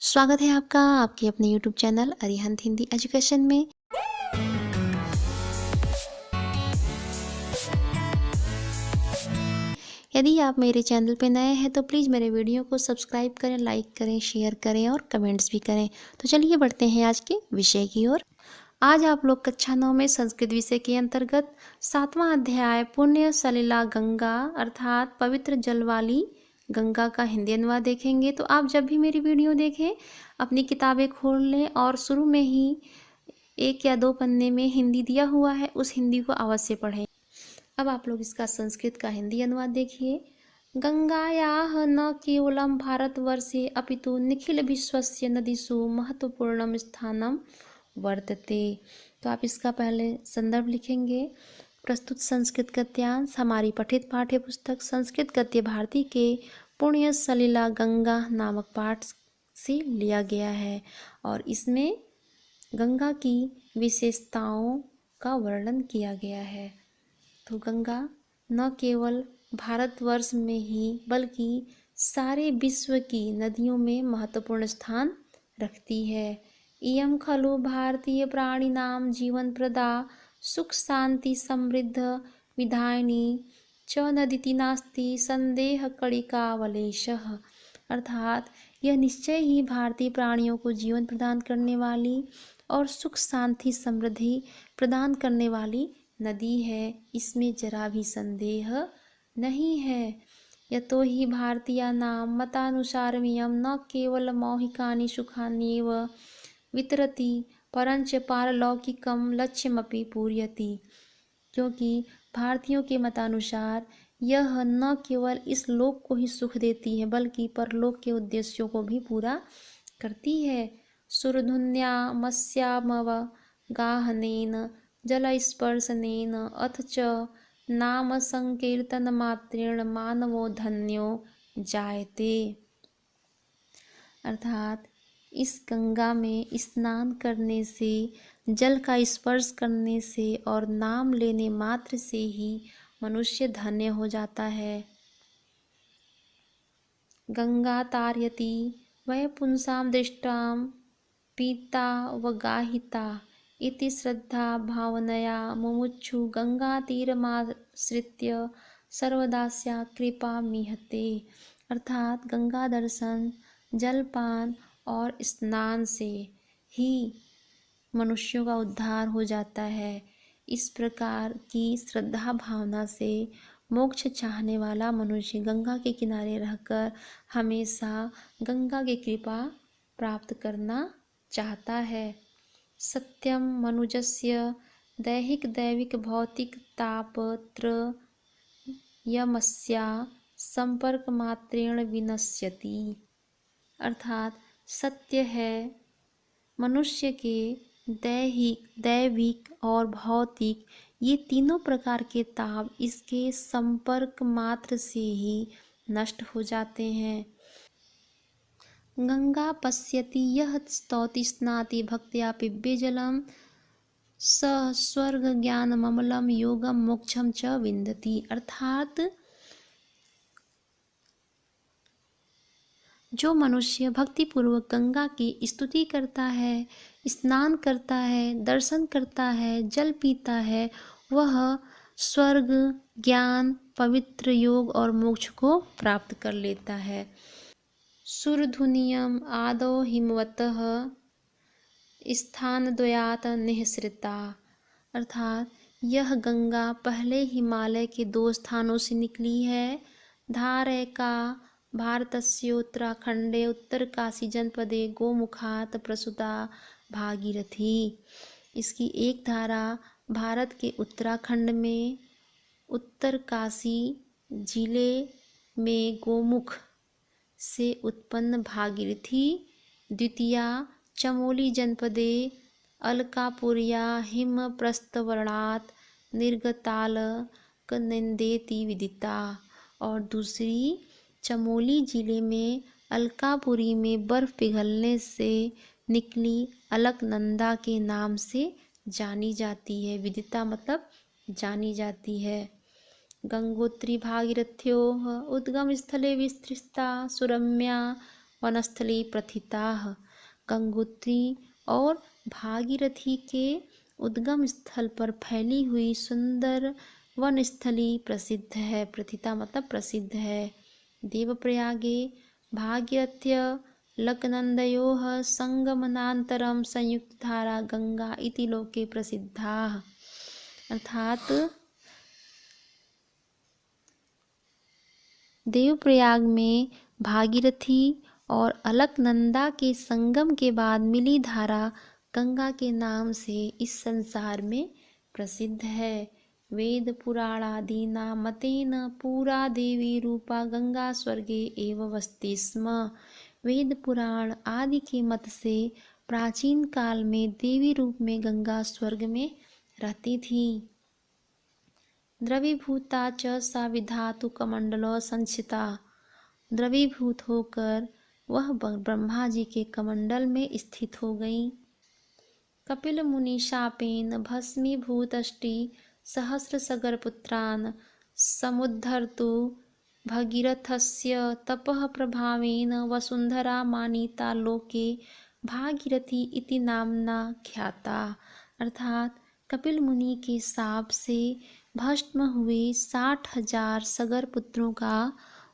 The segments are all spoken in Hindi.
स्वागत है आपका आपके अपने YouTube channel Arihant Hindi education में। यदि आप मेरे चैनल पे नए हैं तो प्लीज़ मेरे वीडियो को सब्सक्राइब करें, लाइक करें, शेयर करें और कमेंट्स भी करें। तो चलिए बढ़ते हैं आज के विषय की ओर। आज आप लोग कक्षा 9 में संस्कृत विषय के अंतर्गत 7वां अध्याय पुण्य सलिला गंगा अर्थात पवित्र जल वाली गंगा का हिंदी अनुवाद देखेंगे। तो आप जब भी मेरी वीडियो देखें अपनी किताबें खोल लें और शुरू में ही 1 या 2 पन्ने में हिंदी दिया हुआ है, उस हिंदी को अवश्य पढ़ें। अब आप लोग इसका संस्कृत का हिंदी अनुवाद देखिए। गंगायाः न केवलं भारतवर्षे अपितु निखिल विश्वस्य नदीषु महत्वपूर्णं स्थानं वर्तते। तो आप इसका पहले संदर्भ लिखेंगे। प्रस्तुत संस्कृत गद्यांश हमारी पठित पाठ्य पुस्तक संस्कृत गद्य भारती के पुण्य सलिला गंगा नामक पाठ से लिया गया है और इसमें गंगा की विशेषताओं का वर्णन किया गया है। तो गंगा न केवल भारतवर्ष में ही बल्कि सारे विश्व की नदियों में महत्वपूर्ण स्थान रखती है। इयं खलु भारतीय प्राणिनां जीवन प्रदा सुख शांति समृद्ध विधायिनी च नदीति नास्ति संदेह कणिकावलेशः। अर्थात यह निश्चय ही भारतीय प्राणियों को जीवन प्रदान करने वाली और सुख शांति समृद्धि प्रदान करने वाली नदी है, इसमें जरा भी संदेह नहीं है। यतो ही भारतीयानां मतानुसारमियं न केवल मौहिकानि सुखान्येव वितरति परंच पारलौकिकं लक्ष्यमपि पूरयति। क्योंकि भारतीयों के मतानुसार यह न केवल इस लोक को ही सुख देती है बल्कि परलोक के उद्देश्यों को भी पूरा करती है। सुरधुन्यामस्यामवगाहनेन जलस्पर्शनेन अथ च नाम संकीर्तन मात्रेण मानवो धन्यो जायते। अर्थात इस गंगा में स्नान करने से, जल का स्पर्श करने से और नाम लेने मात्र से ही मनुष्य धन्य हो जाता है। गंगा तारयति वै पुंसां दृष्टां पीता व गाहिता इति श्रद्धा भावनया मुमुक्षु गंगातीरमाश्रित्य सर्वदास्या कृपा मिहते। अर्थात गंगा दर्शन, जलपान और स्नान से ही मनुष्यों का उद्धार हो जाता है। इस प्रकार की श्रद्धा भावना से मोक्ष चाहने वाला मनुष्य गंगा के किनारे रहकर हमेशा गंगा की कृपा प्राप्त करना चाहता है। सत्यम मनुजस्य दैहिक दैविक भौतिक तापत्रयमस्या संपर्क मात्रेण विनश्यति। अर्थात सत्य है मनुष्य के दैहिक दैविक और भौतिक ये तीनों प्रकार के ताप इसके संपर्क मात्र से ही नष्ट हो जाते हैं। गंगा पश्यति यह स्तौति स्नाति भक्त्या पिब्बे जलम स स्वर्ग ज्ञानममलम योगम मोक्षम च विन्दति। अर्थात जो मनुष्य भक्तिपूर्वक गंगा की स्तुति करता है, स्नान करता है, दर्शन करता है, जल पीता है, वह स्वर्ग, ज्ञान, पवित्र योग और मोक्ष को प्राप्त कर लेता है। सुरधुनियम आदौ हिमवतः स्थानद्वयात् निःसृता। अर्थात यह गंगा पहले हिमालय के 2 स्थानों से निकली है। धारैका भारतस्य उत्तराखंडे उत्तरकाशी जनपदे गोमुखात् प्रसूता भागीरथी। इसकी एक धारा भारत के उत्तराखंड में उत्तरकाशी जिले में गोमुख से उत्पन्न भागीरथी, द्वितीया चमोली जनपदे अलकापुरिया हिमप्रस्थवर्णात् निर्गतालकनन्देति विदिता। और दूसरी चमोली जिले में अलकापुरी में बर्फ पिघलने से निकली अलकनंदा के नाम से जानी जाती है। विदिता मतलब जानी जाती है। गंगोत्री भागीरथ्योः उद्गम स्थले विस्तृता सुरम्या वनस्थली प्रथिताः। गंगोत्री और भागीरथी के उद्गम स्थल पर फैली हुई सुंदर वनस्थली प्रसिद्ध है। प्रथिता मतलब प्रसिद्ध है। देवप्रयागे भागीरथ्य लकनन्दयोः संगमनान्तरं संयुक्तधारा गंगा इति लोके प्रसिद्धाः। अर्थात देवप्रयाग में भागीरथी और अलकनंदा के संगम के बाद मिली धारा गंगा के नाम से इस संसार में प्रसिद्ध है। वेद पुराणादीना मतेन पूरा देवी रूपा गंगा स्वर्गे एव वसति स्म। वेद पुराण आदि के मत से प्राचीन काल में देवी रूप में गंगा स्वर्ग में रहती थी। द्रवीभूता च सा विधातु कमंडलो संचिता। द्रवीभूत होकर वह ब्रह्मा जी के कमंडल में स्थित हो गई। कपिल मुनि शापेन भस्मीभूतष्टि सहस्रसगर पुत्रान् समुद्धर्तु भगीरथस्य तपः प्रभावेन वसुंधरा मानिता लोके भागीरथी इति नामना ख्याता। अर्थात कपिल मुनि के शाप से भस्म हुए 60,000 सगर पुत्रों का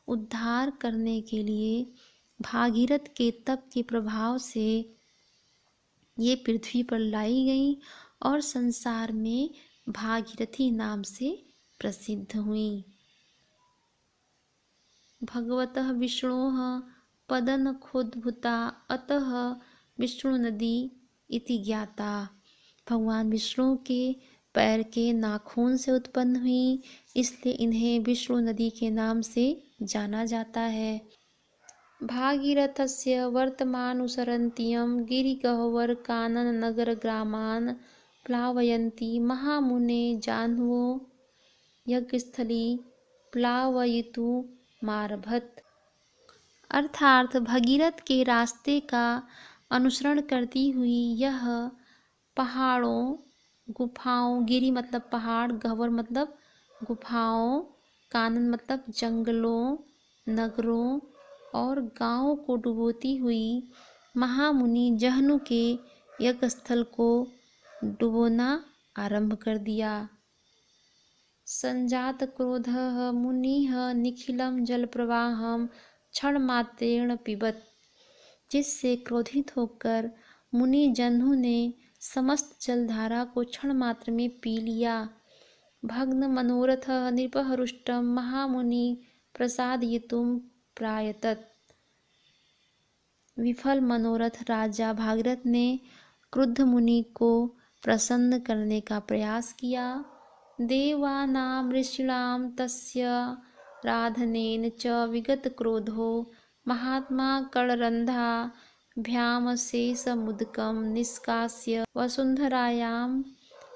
उद्धार करने के लिए भागीरथ के तप के प्रभाव से ये पृथ्वी पर लाई गई और संसार में भागीरथी नाम से प्रसिद्ध हुई। भगवतः विष्णोः पदनखोद्भूता अतः विष्णु नदी इति ज्ञाता। भगवान विष्णु के पैर के नाखून से उत्पन्न हुई, इसलिए इन्हें विष्णु नदी के नाम से जाना जाता है। भागीरथस्य वर्तमानुसरन्तीयं गिरिगह्वर कानन नगर ग्रामान् प्लावयन्ती महामुने जाह्नवो यज्ञस्थली प्लावयितुमारभत। अर्थात भगीरथ के रास्ते का अनुसरण करती हुई यह पहाड़ों, गुफाओं, गिरी मतलब पहाड़, गह्वर मतलब गुफाओं, कानन मतलब जंगलों, नगरों और गांवों को डुबोती हुई महामुनि जहनु के यज्ञस्थल को डुबोना आरंभ कर दिया। संजात क्रोधः मुनिः निखिलं जलप्रवाहं क्षणमात्रेण पिबत। जिससे क्रोधित होकर मुनि जह्नु ने समस्त जलधारा को क्षण मात्र में पी लिया। भग्न मनोरथ नृपः रुष्टम महामुनि प्रसादयितुम प्रायतत। विफल मनोरथ राजा भागीरथ ने क्रुद्ध मुनि को प्रसन्न करने का प्रयास किया। देवानां ऋषीणां तस्य राधनेन च विगत क्रोधो महात्मा कलरन्धा भ्यामशेषमुदकं निष्कास्य वसुंधरायां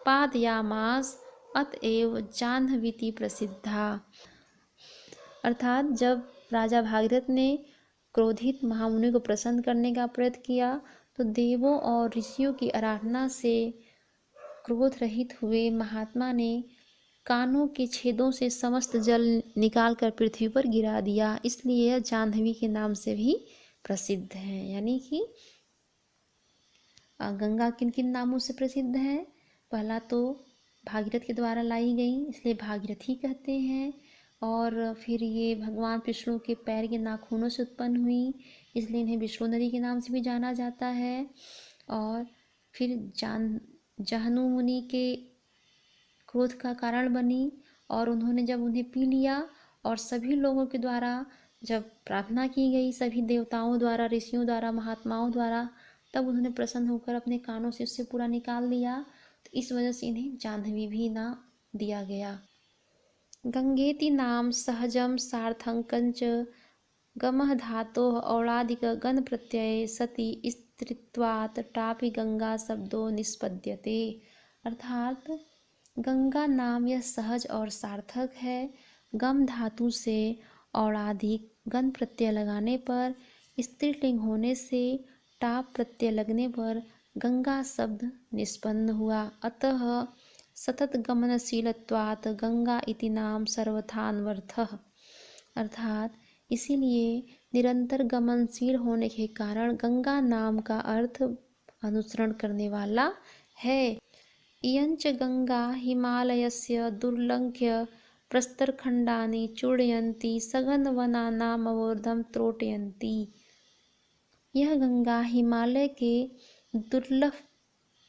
पादयामास अतएव जाह्नवीति प्रसिद्धा। अर्थात जब राजा भागीरथ ने क्रोधित महामुनि को प्रसन्न करने का प्रयत्न किया तो देवों और ऋषियों की आराधना से क्रोध रहित हुए महात्मा ने कानों के छेदों से समस्त जल निकालकर पृथ्वी पर गिरा दिया। इसलिए यह जाह्नवी के नाम से भी प्रसिद्ध है। यानी कि गंगा किन किन नामों से प्रसिद्ध है? पहला तो भागीरथ के द्वारा लाई गई, इसलिए भागीरथी कहते हैं। और फिर ये भगवान विष्णु के पैर के नाखूनों से उत्पन्न हुई, इसलिए इन्हें विष्णु नदी के नाम से भी जाना जाता है। और फिर जहनु मुनि के क्रोध का कारण बनी और उन्होंने जब उन्हें पी लिया और सभी लोगों के द्वारा जब प्रार्थना की गई, सभी देवताओं द्वारा, ऋषियों द्वारा, महात्माओं द्वारा, तब उन्होंने प्रसन्न होकर अपने कानों से उससे पूरा निकाल दिया। तो इस वजह से इन्हें जाह्नवी भी नाम दिया गया। गंगेति नाम सहजम सार्थंकंच गमः धातोः औलादिक गण प्रत्यय सति स्त्रीत्वात् टापि गंगा शब्दों निष्पद्यते। अर्थात गंगा नाम यह सहज और सार्थक है। गम धातु से औलादिक गण प्रत्यय लगाने पर, स्त्रीलिंग होने से टाप प्रत्यय लगने पर गंगा शब्द निष्पन्न हुआ। अतः सतत गमनशीलत्वात् गंगा इति नाम सर्वथान्वर्थः। अर्थात इसीलिए निरंतर गमनशील होने के कारण गंगा नाम का अर्थ अनुसरण करने वाला है। इयंच गंगा हिमालयस्य दुर्लंघ्य प्रस्तरखंडानि चूर्णयन्ति सघनवनानामवरोधं त्रोटयन्ति। यह गंगा हिमालय के दुर्लभ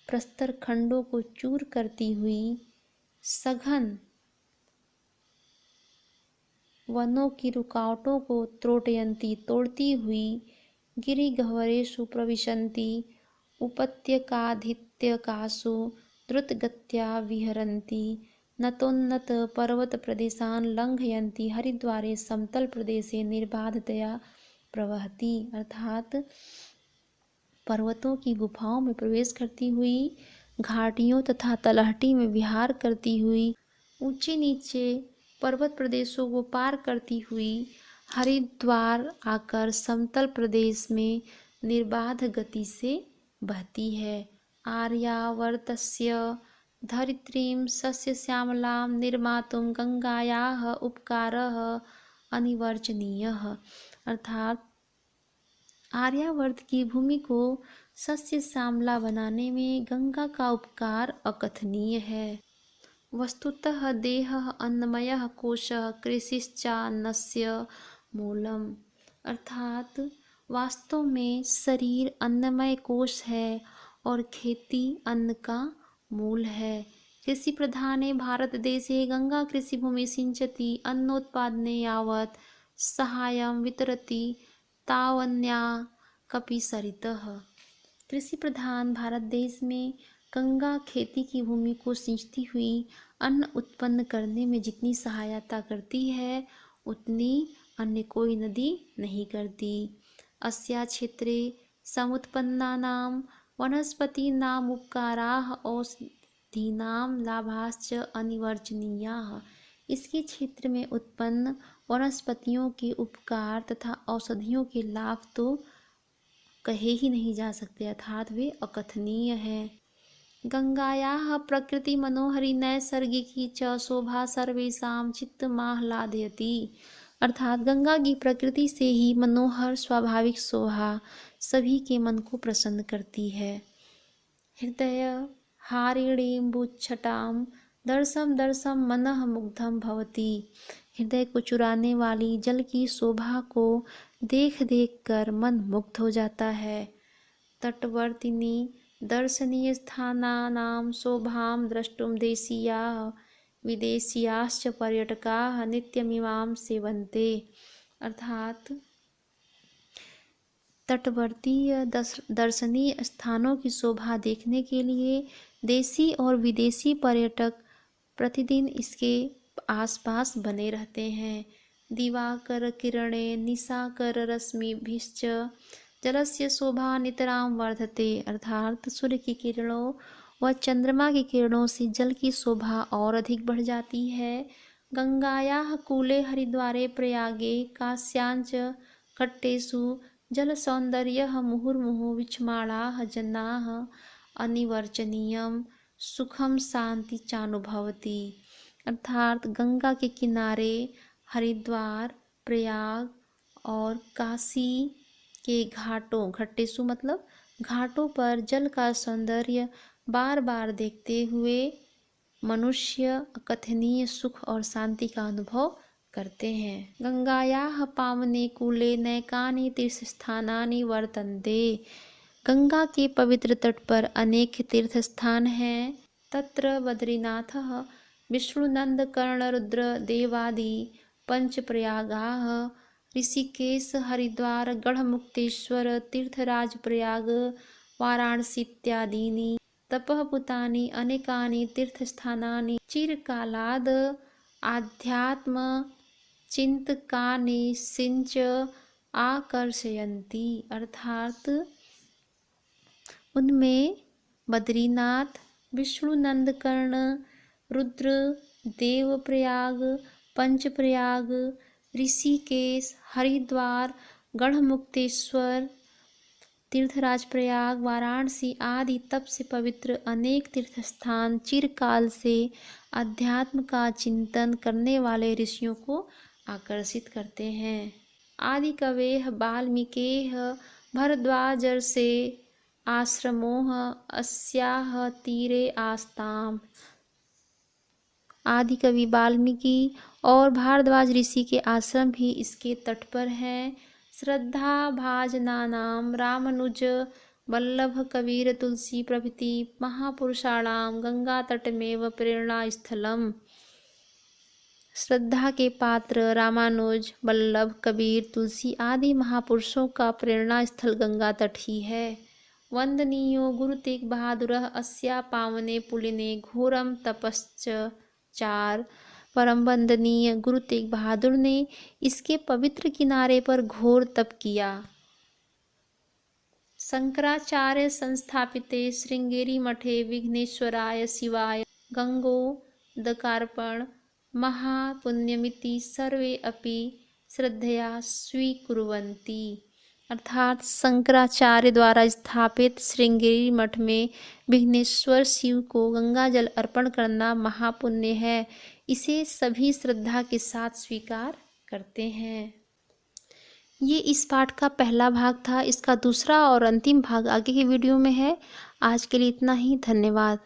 प्रस्तर खंडों को चूर करती हुई सघन वनों की रुकावटों को त्रोटयन्ति तोड़ती हुई गिरिगह्वरेषु प्रविशन्ति उपत्यकाधित्यकासु द्रुतगत्या विहरन्ति नतोन्नत पर्वत प्रदेशान लंघयन्ति हरिद्वारे समतल प्रदेशे निर्बाधतया प्रवहति। अर्थात पर्वतों की गुफाओं में प्रवेश करती हुई, घाटियों तथा तलहटी में विहार करती हुई, ऊंचे नीचे पर्वत प्रदेशों को पार करती हुई हरिद्वार आकर समतल प्रदेश में निर्बाध गति से बहती है। आर्यावर्तस्य धरित्रीं सस्यश्यामलां निर्मातुं गंगायाः उपकारः अनिवर्चनीयः। अर्थात आर्यावर्त की भूमि को सस्य श्यामला बनाने में गंगा का उपकार अकथनीय है। वस्तुतः देहः अन्नमयः कोशः कृषिश्चान्नस्य मूलम्। अर्थात वास्तव में शरीर अन्नमय कोश है और खेती अन्न का मूल है। कृषि प्रधाने भारत देशे गंगा कृषि भूमि सिंचति अन्नोत्पादने यावत् सहायं वितरति तावन्या कपि सरितः। कृषि प्रधान भारत देश में गंगा खेती की भूमि को सिंचती हुई अन्न उत्पन्न करने में जितनी सहायता करती है उतनी अन्य कोई नदी नहीं करती। अस्या क्षेत्रे समुत्पन्नानां वनस्पतीनाम् उपकाराः औषधीनां लाभाश्च अनिवर्चनीयाः। इसके क्षेत्र में उत्पन्न वनस्पतियों के उपकार तथा औषधियों के लाभ तो कहे ही नहीं जा सकते, अर्थात वे अकथनीय हैं। गंगायाः प्रकृति मनोहरी नैसर्गिकी च शोभा सर्वेषां चित्तमाह्लादयति। अर्थात गंगा की प्रकृति से ही मनोहर स्वाभाविक शोभा सभी के मन को प्रसन्न करती है। हृदय हारिणीम्बुच्छटां दर्शम दर्शम मनः मुग्धं भवति। हृदय को चुराने वाली जल की शोभा को देख देख कर मन मुग्ध हो जाता है। तटवर्तिनी दर्शनीय स्थानानां शोभां द्रष्टुं देशीयाः विदेशीयाश्च पर्यटकाः नित्यमिमां सेवन्ते। अर्थात तटवर्तीय दर्शनीय स्थानों की शोभा देखने के लिए देशी और विदेशी पर्यटक प्रतिदिन इसके आसपास बने रहते हैं। दिवाकर किरणे निशाकर रश्मिभिश्च जलस्य शोभा नितरां वर्धते। अर्थात सूर्य की किरणों व चंद्रमा की किरणों से जल की शोभा और अधिक बढ़ जाती है। गंगायाः कूले हरिद्वारे प्रयागे काश्यांच घट्टेषु जल सौंदर्यः मुहुर्मुहुः विचमाणाः जनाः अनिवर्चनीयं सुखम शांति चानुभवति। अर्थात गंगा के किनारे हरिद्वार, प्रयाग और काशी के घाटों, घट्टेसु मतलब घाटों पर जल का सौंदर्य बार बार देखते हुए मनुष्य अकथनीय सुख और शांति का अनुभव करते हैं। गंगायाः पावने कूले नैकानि तीर्थस्थानानि वर्तन्ते। गंगा के पवित्र तट पर अनेक तीर्थ स्थान हैं। तत्र बद्रीनाथः विष्णुनंद कर्णरुद्र देवादि पंचप्रयागाः ऋषिकेश हरिद्वार गढ़मुक्तेश्वर तीर्थराज प्रयाग वाराणसी इत्यादीनि तपःपूतानि अनेकानि तीर्थस्थानानि चिरकालाद् आध्यात्म चिंतकानि सिंच आकर्षयन्ति। अर्थात उनमें बद्रीनाथ, विष्णुनंदकर्ण, रुद्र, देवप्रयाग, पंचप्रयाग, ऋषिकेश, हरिद्वार, गढ़मुक्तेश्वर, तीर्थराज प्रयाग, वाराणसी आदि तप से पवित्र अनेक तीर्थस्थान चिरकाल से अध्यात्म का चिंतन करने वाले ऋषियों को आकर्षित करते हैं। आदिकवेः वाल्मीकेः भरद्वाजर्षे आश्रमोः अस्याः तीरे आस्ताम्। आदि कवि वाल्मीकि और भारद्वाज ऋषि के आश्रम भी इसके तट पर हैं। श्रद्धा भाजनानां रामानुज वल्लभ कबीर तुलसी प्रभृति महापुरुषाणां गंगा तटमेव प्रेरणा स्थलम। श्रद्धा के पात्र रामानुज वल्लभ कबीर तुलसी आदि महापुरुषों का प्रेरणा स्थल गंगा तट ही है। वंदनीयो गुरु तेग बहादुर अस्या पावने पुलिने घोरम तपश्चार। परम वंदनीय गुरु तेग बहादुर ने इसके पवित्र किनारे पर घोर तप किया। शंकराचार्य संस्थापिते श्रृंगेरी मठे विघ्नेश्वराय शिवाय गंगोदकार्पण महापुण्यमिति सर्वे अपि श्रद्धया स्वीकुर्वन्ति। अर्थात शंकराचार्य द्वारा स्थापित श्रृंगेरी मठ में विघ्नेश्वर शिव को गंगा जल अर्पण करना महापुण्य है। इसे सभी श्रद्धा के साथ स्वीकार करते हैं। ये इस पाठ का पहला भाग था। इसका दूसरा और अंतिम भाग आगे की वीडियो में है। आज के लिए इतना ही। धन्यवाद।